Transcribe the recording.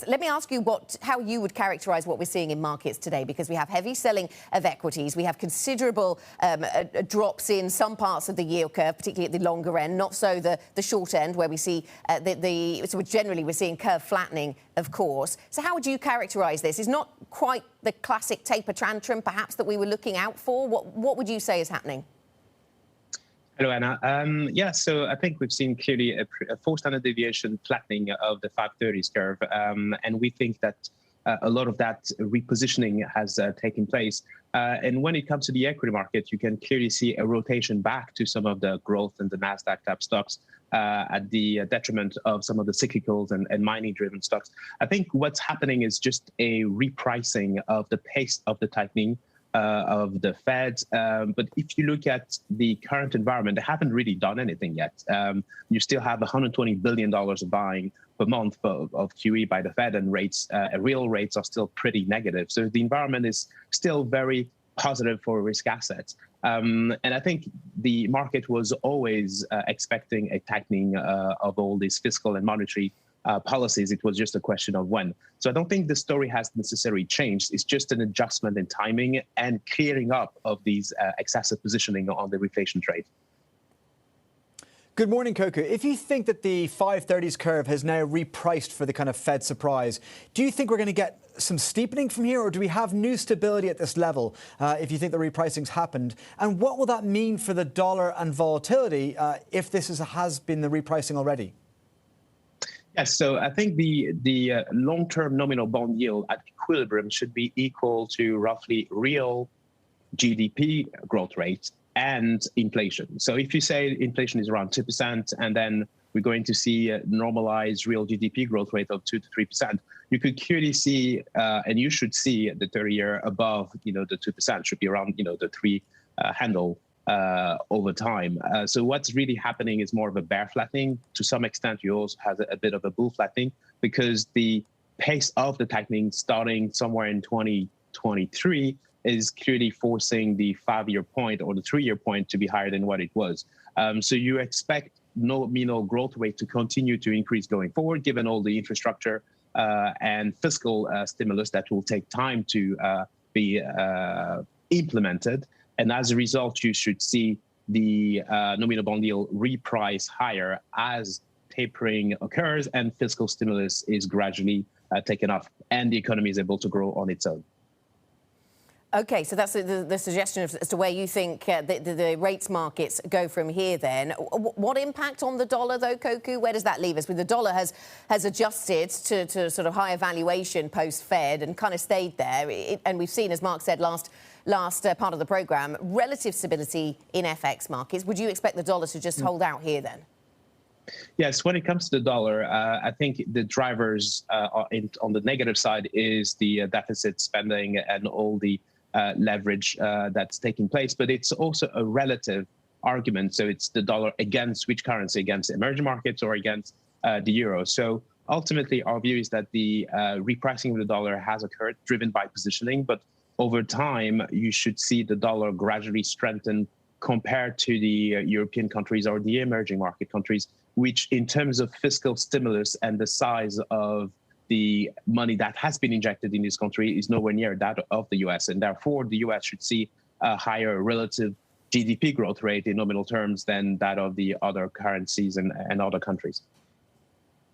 Let me ask you how you would characterise what we're seeing in markets today, because we have heavy selling of equities. We have considerable drops in some parts of the yield curve, particularly at the longer end, not so the short end, where we see so generally we're seeing curve flattening, of course. So how would you characterise this? It's not quite the classic taper tantrum, perhaps, that we were looking out for. What would you say is happening? Hello, Anna. Yeah, so I think we've seen clearly a 4 standard deviation flattening of the 530s curve, and we think that a lot of that repositioning has taken place. And when it comes to the equity market, you can clearly see a rotation back to some of the growth and the Nasdaq type stocks at the detriment of some of the cyclicals and mining-driven stocks. I think what's happening is just a repricing of the pace of the tightening of the Fed. But if you look at the current environment, they haven't really done anything yet. You still have $120 billion of buying per month of QE by the Fed, and real rates are still pretty negative. So the environment is still very positive for risk assets. And I think the market was always expecting a tightening of all these fiscal and monetary policies. It was just a question of when. So I don't think the story has necessarily changed. It's just an adjustment in timing and clearing up of these excessive positioning on the reflation trade. Good morning, Kokou. If you think that the 530s curve has now repriced for the kind of Fed surprise, do you think we're going to get some steepening from here, or do we have new stability at this level if you think the repricing's happened? And what will that mean for the dollar and volatility if this has been the repricing already? Yes, so I think the long-term nominal bond yield at equilibrium should be equal to roughly real GDP growth rate and inflation. So if you say inflation is around 2%, and then we're going to see a normalized real GDP growth rate of 2 to 3%, you could clearly see, and you should see the 30-year above, the 2%, should be around, the 3 handle over time. So what's really happening is more of a bear flattening. To some extent, you also have a bit of a bull flattening, because the pace of the tightening starting somewhere in 2023 is clearly forcing the 5-year point or the 3-year point to be higher than what it was. So you expect nominal growth rate to continue to increase going forward, given all the infrastructure and fiscal stimulus that will take time to be implemented. And as a result, you should see the nominal bond yield reprice higher as tapering occurs and fiscal stimulus is gradually taken off and the economy is able to grow on its own. OK, so that's the suggestion as to where you think the rates markets go from here then. What impact on the dollar, though, Kokou? Where does that leave us? The dollar has adjusted to sort of higher valuation post-Fed and kind of stayed there. And we've seen, as Mark said last part of the programme, relative stability in FX markets. Would you expect the dollar to just hold out here then? Yes, when it comes to the dollar, I think the drivers on the negative side is the deficit spending and all the leverage that's taking place. But it's also a relative argument. So it's the dollar against which currency? Against emerging markets or against the euro? So ultimately, our view is that the repricing of the dollar has occurred, driven by positioning. But over time, you should see the dollar gradually strengthen compared to the European countries or the emerging market countries, which in terms of fiscal stimulus and the size of the money that has been injected in this country is nowhere near that of the US. And therefore, the US should see a higher relative GDP growth rate in nominal terms than that of the other currencies and other countries.